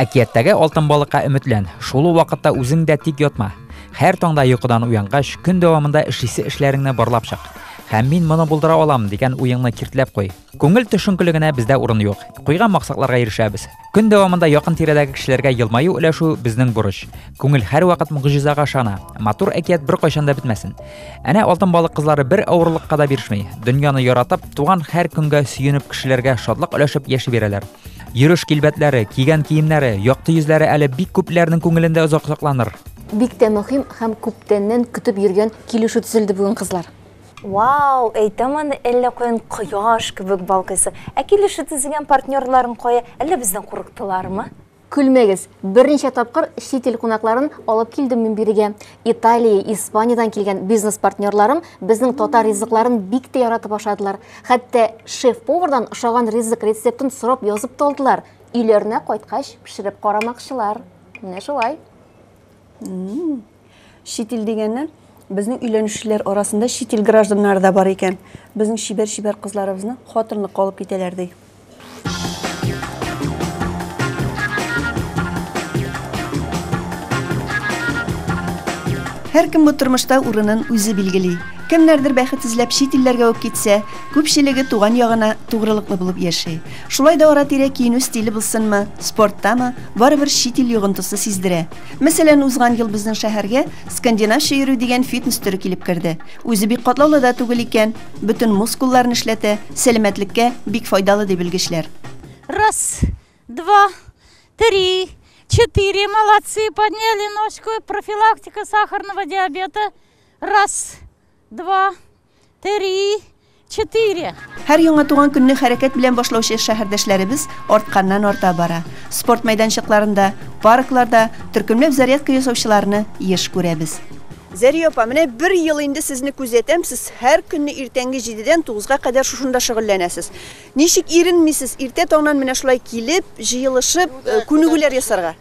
Әкияттәге алтын балыкка өметлән. Шул вакытта үзең дә тик ятма. Һәр таңда йокыдан уянгач, көн дәвамында эшлисе эшләреңне барлап чык. Һәм мин моны булдыра алам дигән уеңны киртләп куй. Күңел төшенкелегенә бездә урын юк. Куйган максатларга ирешәбез. Көн дәвамында якын тирәдәге кешеләргә елмаю өләшү безнең бурыч. Күңел һәр вакыт мугҗизага ышана. Матур әкият бер кайчан да бетмәсен. Әнә алтын балык кызлары бер авырлыкка да бирешми. Дөньяны яратып, туган һәр көнгә сөенеп кешеләргә шатлык өләшеп яши бирәләр. Йөреш килбәтләре, кигән киемнәре, якты йөзләре әле бик күпләрнең күңелендә озак сакланыр. Бик тә мөһим һәм күптәннән көтеп йөргән килешү төзелде бүген кызлар. Вау, әйтәмен, әллә куян кояш кебек балкыйсы. Ә килешү төзегән партнерларын кая, әллә бездән курыктылармы? Күлмәгез, берничә тапкыр чит ил кунакларын алып килдем мин бирегә. Италия, Испаниядән килгән бизнес партнерларым безнең татар ризыкларын бик тә яратып ашадылар. Хәтта шеф-повардан ошаган ризык рецептын сорап язып талдылар. Өйләренә кайткач пешереп карамакчылар. Менә шулай. Чит ил дигәннән безнең өйләнүчеләр арасында чит ил гражданнары да бар икән. Безнең шибәр кызларыбызны хатынлык алып китәләр ди. Һәр кем бу тормышта урынын үзе билгели. Кемнәрдер бәхет эзләп чит илләргә үк китсә, күпчелеге туган ягына тугрылыклы булып яши. Шулай да ара-тирә киенү стиле булсынмы, спорттамы, барыбер чит ил йогынтысы сиздерә. Мәсәлән, узган ел безнең шәһәргә скандинавча йөрү дигән фитнес түре килеп керде. Үзе бик катлаулы да түгел икән, бөтен мускулларны эшләтә, сәламәтлеккә бик файдалы дип белгечләр. Раз, два, три, 4, молодцы, подняли ножку, профилактика сахарного диабета. Раз, 2, 3, 4. Һәр яңа туган көнне хәрәкәт белән башлаучы шәһәрдәшләребез артканнан арта бара. Спорт мәйданчыкларында, паркларда төркемләп зарядка ясаучыларны еш күрәбез. Зәрия апа, менә бер ел инде сезне күзәтәм, сез һәр көнне иртәнге 7-дән 9-га кадәр шушында шөгыльләнәсез. Ничек иренмисез, иртә таңнан менә шулай килеп, җыелышып, күнегүләр ясарга?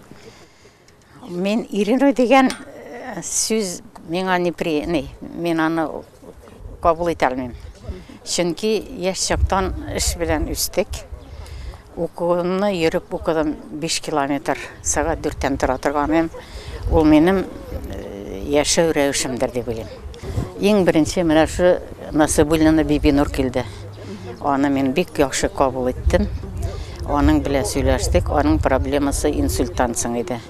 Мен иренү дигән сүз миңа мен аны кабул итә алмыйм. Чөнки яшь чактан эш белән үстек. Укуны йөреп укыдым 5 километр, сәгать 4-тән тора торганым. Ул минем яшәү рәвешемдер дип уйлыйм. Иң беренче менә шу Насыбуллина Бибинур килде. Аны мен бик яхшы кабул иттем. Аның белән сөйләштек, аның проблемасы инсульттан соң иде.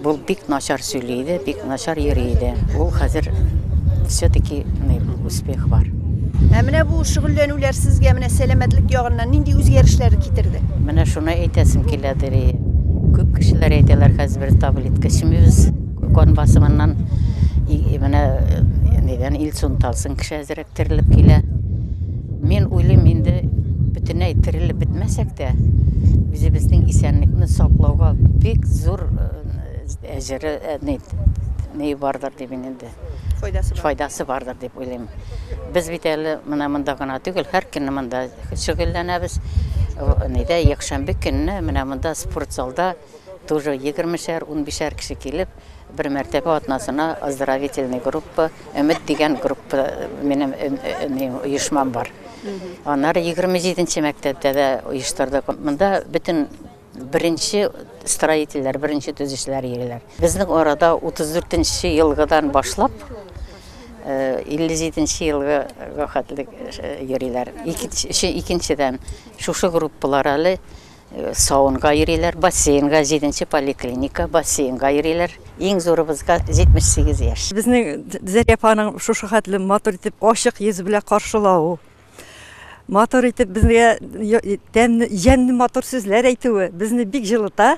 Бул бик начар сөйләйде, бик начар йөрийде. Ул хәзер все-таки успех бар. Ә менә бу шөгыльләнүләр сезгә менә сәламәтлек ягыннан нинди үзгәрешләр китерде? Менә шуны әйтәсем киләдер. Күп кешеләр әйтәләр, хәзер таблетка эчмибез, кан басымыннан менә нидән инсульт талсын кеше әзрәк терелеп килә. Мен уйлыйм, инде бөтенләй терелеп бетмәсәк тә, үзебезнең исәнлекне саклауга бик зур әҗере не бардыр дип инде. Файдасы бардыр дип уйлыйм. Без бит әле менә монда гына түгел, һәр көнне монда шөгыльләнәбез. Нидә якшәмбе көнне менә монда спорт залда тоже 20-шәр, 15-шәр кеше килеп, бер мәртәбә атнасына оздоровительный группа, Өмет дигән группа минем оешмам бар. Аннары 27-нче мәктәптә дә оештырдык. Монда бөтен беренче строительләр, беренче төзүчеләр йөриләр. Безнең арада 34-нче елгыдан башлап 57-нче елга хәтлек йөриләр. Икенчедән шушы группалар әле саунга йөриләр, бассейнга, 7-нче поликлиника, бассейнга йөриләр. Иң зурыбызга 78 яшь. Безнең Зәрия апаның шушы хәтле матур итеп ачык йөз белән каршылау. Матур итеп безгә җәнле матур сүзләр әйтүе безне бик җылыта.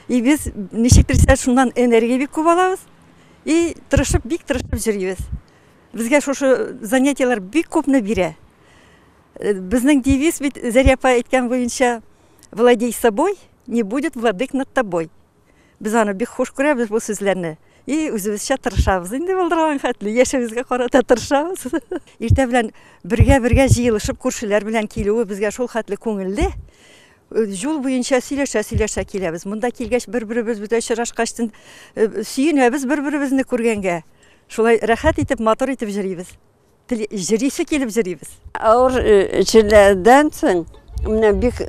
И без ничектер шуннан энергия бик күп алабыз. И бик тырышып йөрибез. Безгә шушы занятиялар бик күпне бирә. Безнең девиз бит Зәрия апа әйткән буенча «Владей собой, не будет владык над тобой». Без аны бик хуш күрәбез бу сүзләрне. И үзебезчә тырышабыз. Инде булдырган хәтле яшәүгезгә карата тырышабыз. Иртә белән бергә җыелышып күршеләр белән килүе безгә шул хәтле күңелле. Юл буенча сөйләшә киләбез. Монда килгәч бер-беребез бүтән очрашкачтан сөенәбез бер-беребезне күргәнгә. Шулай рәхәт итеп, матур итеп җөрибез. Җырисе килеп җөрибез. Авыр чирләрдән соң менә бик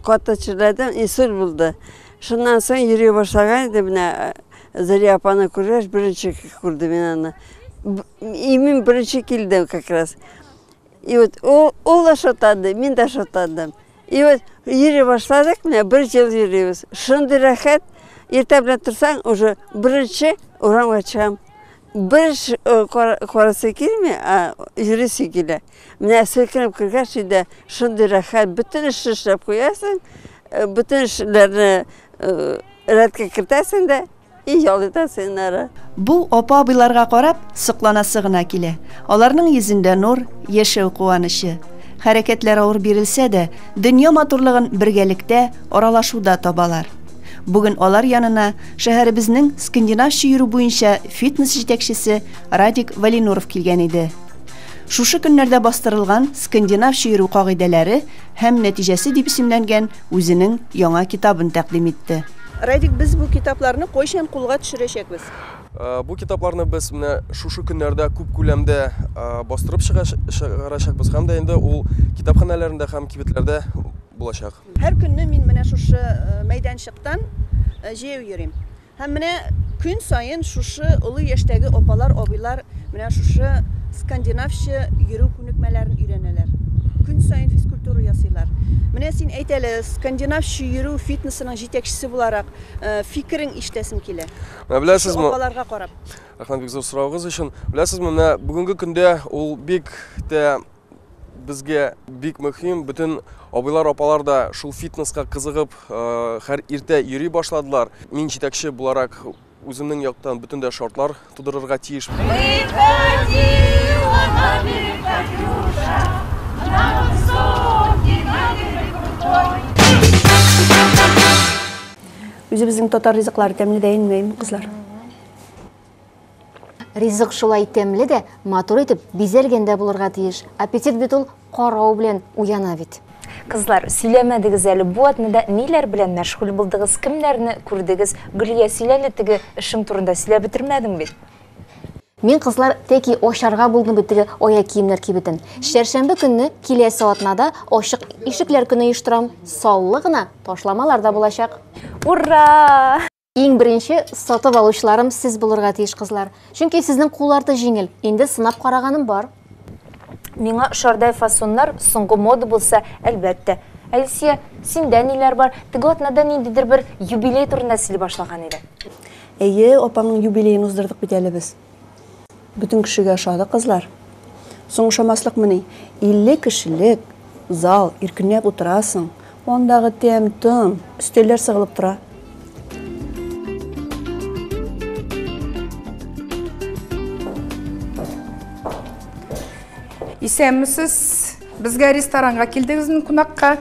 каты чирләрдән инсульт булды. Шуннан соң йөри башлаган иде, менә Заря апаны күргәч, беренче күрде мен аны. Имин беренче килде как раз. И вот ол да шатады, мен да шатадым. И вот йөри башладык, менә бер ел йөрибез. Шундый рәхәт, иртә белән торсаң, уже беренче урамга чыгам. Бер карасы килми, йөрисе килә. Менә селкенеп кергәч иде, шундый рәхәт, бөтен эшне эшләп куясың, бөтен эшләрне рәткә кертәсең дә, и ял итәсең ары. Бу апа-абыйларга карап сокланасы гына килә. Аларның йөзендә нур, яшәү куанышы. Хәрәкәтләр авыр бирелсә дә, дөнья матурлыгын бергәлектә, аралашуда табалар. Бүген алар янына шәһәребезнең скандинавча йөрү буенча фитнес җитәкчесе Радик Валинуров килгән иде. Шушы көннәрдә бастырылган скандинавча йөрү кагыйдәләре һәм нәтиҗәсе дип исемләнгән үзенең яңа китабын тәкъдим итте. Радик, без бу китапларны кайчан кулга төшерәчәкбез? Бу китапларны без менә шушы көннәрдә күп күләмдә бастырып чыгарачакбыз һәм дә инде ул китапханәләрендә һәм кибетләрдә булачак. Һәр көнне мин менә шушы мәйданчыктан җәяү йөрим. Һәм менә көн сайын шушы улы яшьтәге апалар, абыйлар менә шушы скандинавча йөрү күнекмәләрен өйрәнәләр. Көн сайын физкультура ясыйлар. Менә син әйтәле, скандинавча йөрү фитнесының җитәкчесе буларак фикерең ишетәсем килә. Беләсезме? Апаларга карап. Рәхмәт бик зур сораугыз өчен. Беләсезме, менә бүгенге көндә ул бик тә безгә бик мөһим. Бүтән абыйлар, апалар да шул фитнеска кызыгып, һәр иртә йөри башладылар. Мин җитәкче буларак үземнең яктан бүтән дә шартлар тудырырга тиеш. Үзебезнең татар ризыклары тәмле дә инмәйме, кызлар? Ризык шулай тәмле дә, матур итеп бизәлгәндә булырга тиеш. Аппетит бит ул карау белән уяна бит. Кызлар, сөйләмәдегез әле, бу атнада ниләр белән мәшгуль булдыгыз, кемнәрне күрдегез? Гөлия, сөйләле, теге эшең турында сөйләп бетермәдең бит. Мен кызлар тәки ошарга булдым бит теге ая киемнәр кибетен. Шәршәмбе көнне киләсе атнада ачык ишекләр көне оештырам. Саллы гына ташламалар да булачак. Ура! Иң беренче сатып алучыларым сез булырга тиеш, кызлар. Чөнки сезнең кулларда җиңел. Инде сынап караганым бар. Миңа шардай фасоннар соңгы мода булса, әлбәттә. Әлсия, синдә ниләр бар? Теге атнада ниндидер бер юбилей турында сөйләп башлаган иде. Әйе, апаңның юбилейын уздырдык бит әле без. Бүтән кешегә ошады, кызлар. Соң шамаслыкмыни, 50 кешелек зал, иркенләп утырасың. Ондагы тәм-тым, өстәлләр сыгылып тора. Исәнмесез, безгә ресторанга килдегезме кунакка?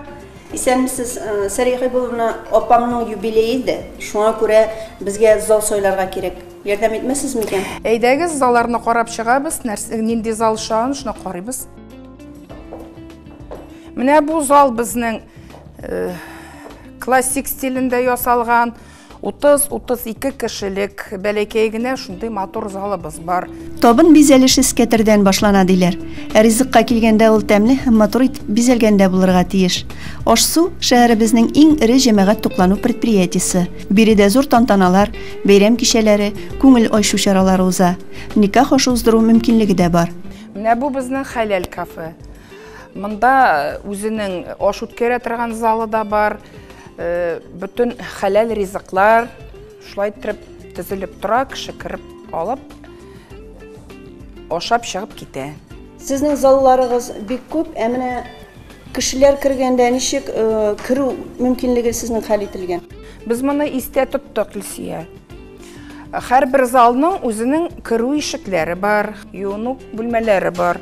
Исәнмесез, Сәрихи булуына апамның юбилейы иде. Шуңа күрә безгә зал сойларга кирәк. Ярдәм итмәсез микән? Әйдәгез, залларны карап чыгабыз, нинди зал шагын, шуны карыйбыз. Менә бу зал безнең классик стилендә ясалган 30-32 кешелек бәләкәй генә шундый матур залыбыз бар. Табын бизәлеше скәтердән башлана диләр. Ризыкка килгәндә ул тәмле һәм матур итеп бизәлгәндә булырга тиеш. Аш-су шәһәребезнең иң ире җәмәгать туклану предприятиесе. Биредә зур тантаналар, бәйрәм кичәләре, күңел ачу чаралары уза. Никах ашы уздыру мөмкинлеге дә бар. Менә бу безнең хәләл кафе. Монда үзенең аш үткәрә торган залы да бар. Бүтән хәләл ризыклар шулай тезелеп тора, кеше кирип алып, ашап чыгып китә. Сезнең залларыгыз бик күп, ә менә кешеләр кергәндә ничек кирү мөмкинлеге сезнең хәл ителгән? Без моны истә тоттык, Илсия. Һәр бер залның үзенең кирү ишекләре бар, юыну бүлмәләре бар.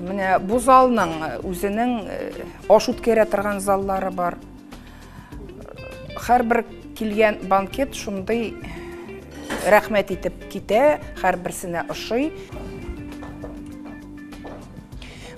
Менә бу залның үзенең аш үткәрә торган заллары бар. Һәр бер килгән банкет шундый рәхмәт итеп китә, һәр берсенә ошый.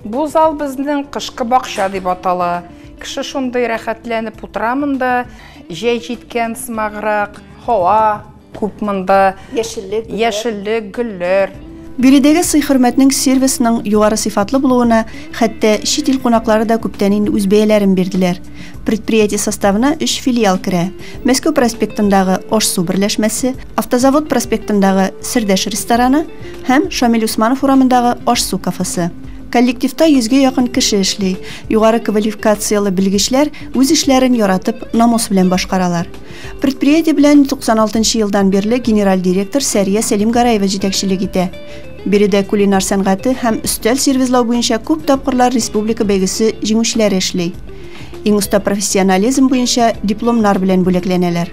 Бу зал безнең кышкы бакча дип атала. Кеше шундый рәхәтләнеп утыра монда, җәй җиткән сымаграк, һава күп монда, яшеллек, гөлләр. Биредәге сый-хөрмәтнең сервисының югары сыйфатлы булуына хәтта чит ил кунаклары да күптән инде үз бәяләрен бирделәр. Предприятие составына 3 филиал керә. Мәскәү проспектындагы Аш-су берләшмәсе, Автозавод проспектындагы Сердәш рестораны һәм Шамил Усманов урамындагы Аш-су кафесы. Коллективта 100-гә якын кеше эшли. Югары квалификациялы белгечләр үз эшләрен яратып, намус белән башкаралар. Предприятие белән 96 елдан бирле генераль директор Сәрия Сәлимгараева җитәкчелек итә. Биредә кулинар сәнгате һәм өстәл сервизлау буенча күп тапкырлар республика бәйгесе җиңүчеләре эшли. Иң уста профессионализм буенча дипломнар белән бүләкләнәләр.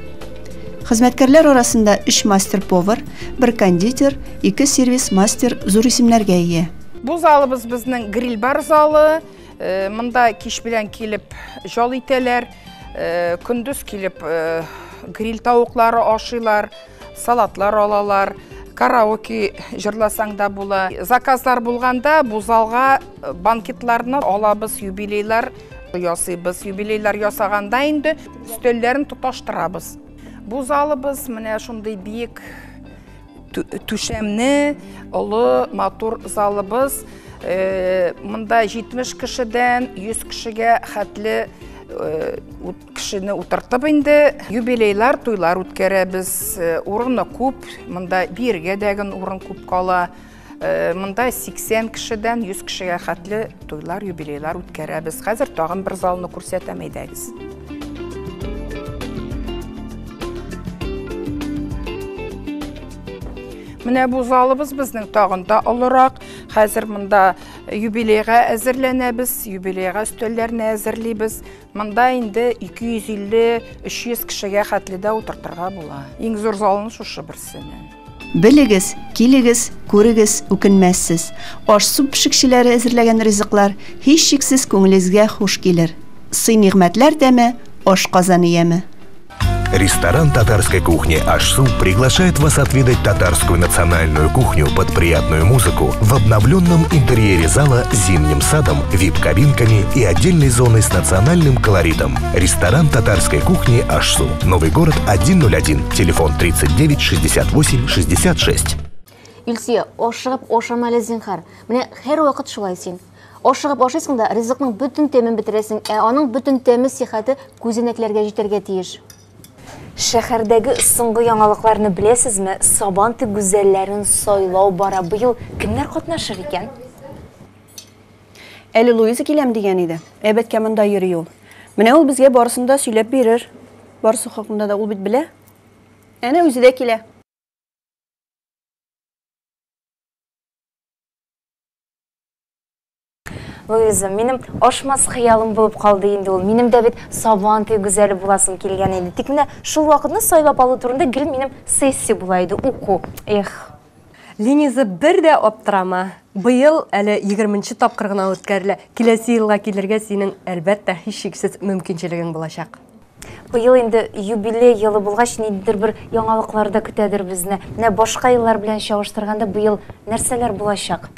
Хезмәткәрләр арасында 3 мастер-повар, 1 кондитер, 2 сервис-мастер зур исемнәргә ия. Бу залыбыз безнең гриль бар залы. Монда кич белән килеп жол итәләр. Көндүз килеп гриль тавыклары ашыйлар, салатлар алалар. Караоке җырласаң да була. Заказлар булганда бу залга банкетларны алабыз, юбилейлар ясыйбыз. Юбилейлар ясаганда инде өстәлләрен тоташтырабыз. Бу залыбыз менә шундый биек түшәмне, олы матур залыбыз. Монда 70 кешедән 100 кешегә хәтле кешене утыртып инде юбилейлар, туйлар үткәрәбез. Урыны күп, монда биргә дәгән урын күп кала. Монда 80 кешедән 100 кешегә хәтле туйлар, юбилейлар үткәрәбез. Хәзер тагын бер залны күрсәтәм, әйдәгез. Менә бу залыбыз безнең тагын да олырак. Хәзер монда юбилейга әзерләнәбез, юбилейга өстәлләрне әзерлибез. Монда инде 250-300 кешегә хәтле дә утыртырга була. Иң зур залны шушы берсенә. Белегез, килегез, күрегез, үкенмәссез. Аш-су пешекчеләре әзерләгән ризыклар һич шиксез күңелегезгә хуш килер. Сый-нигъмәтләр тәме, аш казаны яме. Ресторан татарской кухни «Аш-су» приглашает вас отведать татарскую национальную кухню под приятную музыку в обновленном интерьере зала с зимним садом, вип-кабинками и отдельной зоной с национальным колоритом. Ресторан татарской кухни «Аш-су». Новый город 101. Телефон 39 68 66. Илсия, ашыгып ашамалы зинһар. Менә һәр вакыт шулай син. Ашыгып ашыйсың да ризыкның бөтен тәмен бетерәсең, аның бөтен тәме сихәте күзәнәкләргә җитәргә тиеш. Шәһәрдәге соңгы яңалыкларны беләсезме? Сабанты гүзәлләрен сайлау бара. Быел кемнәр катнашыр икән? Әле Луиза киләм дигән иде. Әбәткә монда йөри ул. Менә ул безгә барысын да сөйләп бирер. Барысы хакында да ул бит белә. Әнә үзе дә килә. Луиза, минем ашмас хыялым булып калды инде ул. Минем дә бит сабанты гүзәле буласым килгән иде. Тик менә шул вакытны сайлап алу турында гел минем сессия була иде, уку. Эх. Лениза бер дә аптырама. Быел әле 20-нче тапкыр гына үткәрелә. Киләсе елга килергә синең әлбәттә һичшиксез мөмкинчелегең булачак. Быел инде юбилей елы булгач, ниндидер бер яңалыклар да көтәдер безне. Менә башка еллар белән чагыштырганда быел нәрсәләр булачак?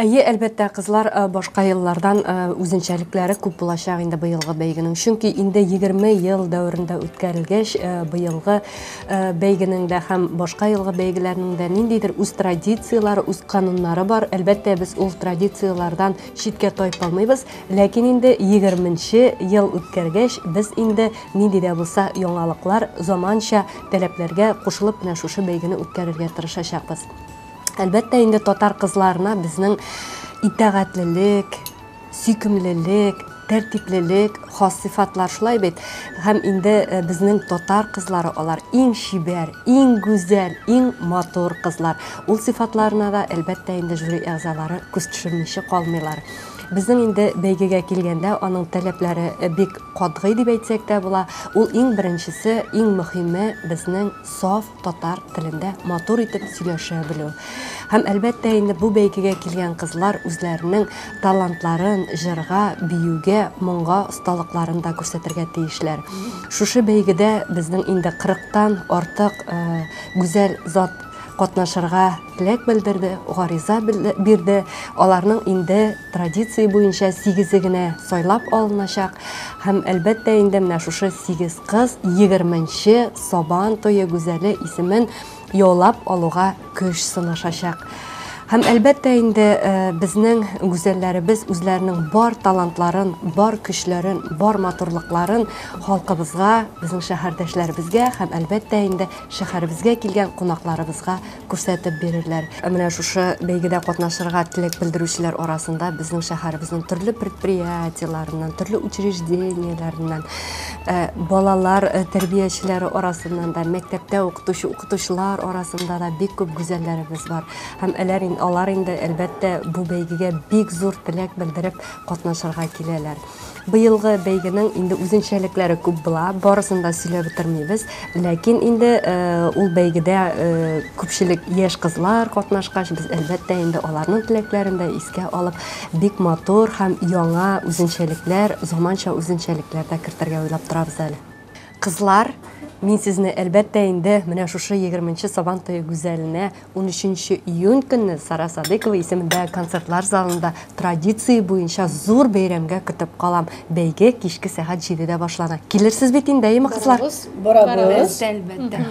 Әйе, әлбәттә, кызлар башка еллардан үзенчәлекләре күп булачак инде быелгы бәйгенең. Чөнки инде 20 ел дәврендә үткәрелгәч, быелгы бәйгенең дә һәм башка елгы бәйгеләрнең дә ниндидер үз традициялары, үз кануннары бар. Әлбәттә, без ул традициялардан читкә тайпалмыйбыз, ләкин инде 20-нче ел үткәргәч, без инде нинди дә булса яңалыклар, заманча таләпләргә кушылып менә шушы бәйгене үткәрергә тырышачакбыз. Әлбәттә, инде татар кызларына безнең итәгатьлелек, сөйкемлелек, тәртиплелек, хас сыйфатлар шулай бит. Һәм инде безнең татар кызлары алар иң шибәр, иң гүзәл, иң матур кызлар. Ул сыйфатларына да әлбәттә инде жюри әгъзалары күз төшермичә калмыйлар. Безнең инде бәйгегә килгәндә аның таләпләре бик катгый дип әйтсәк тә була. Ул иң беренчесе, иң мөһиме безнең саф татар телендә матур итеп сөйләшә белү. Һәм әлбәттә инде бу бәйгегә килгән кызлар үзләренең талантларын җырга, биюгә, моңга осталыкларын да күрсәтергә тиешләр. Шушы бәйгедә безнең инде 40-тан артык гүзәл зат катнашырга теләк белдерде, гариза бирде. Аларның инде традиция буенча 8 генә сайлап алыначак. Һәм әлбәттә инде менә шушы 8 кыз 20нче Сабан тое гүзәле исемен яулап алуга көч сынашачак. Һәм әлбәттә инде безнең гүзәлләребез үзләренең бар талантларын, бар көчләрен, бар матурлыкларын халкыбызга, безнең шәһәрдәшләребезгә һәм әлбәттә инде шәһәребезгә килгән кунакларыбызга күрсәтеп бирерләр. Менә шушы бәйгедә катнашырга теләк белдерүчеләр арасында безнең шәһәребезнең төрле предприятиеләреннән, төрле учрежденияләреннән, балалар тәрбиячеләре арасыннан да, мәктәптә укытучылар арасында да бик күп гүзәлләребез бар. Һәм алар инде әлбәттә бу бәйгегә бик зур теләк белдереп катнашырга киләләр. Быелгы бәйгенең инде үзенчәлекләре күп була, барысын да сөйләп бетермибез, ләкин инде ул бәйгедә күпчелек яшь кызлар катнашкач, без әлбәттә инде аларның теләкләрен дә искә алып, бик матур һәм яңа үзенчәлекләр, заманча үзенчәлекләр дә кертергә уйлап торабыз әле. Кызлар, мин сезне әлбәттә инде менә шушы 20нче Сабан тое гүзәленә 13 июнь көнне Сара Садыкова исемендә концертлар залында традиция буенча зур бәйрәмгә көтеп калам. Бәйге кичке сәгать 7дә башлана. Килерсез бит инде, кызлар? Барабыз, әлбәттә.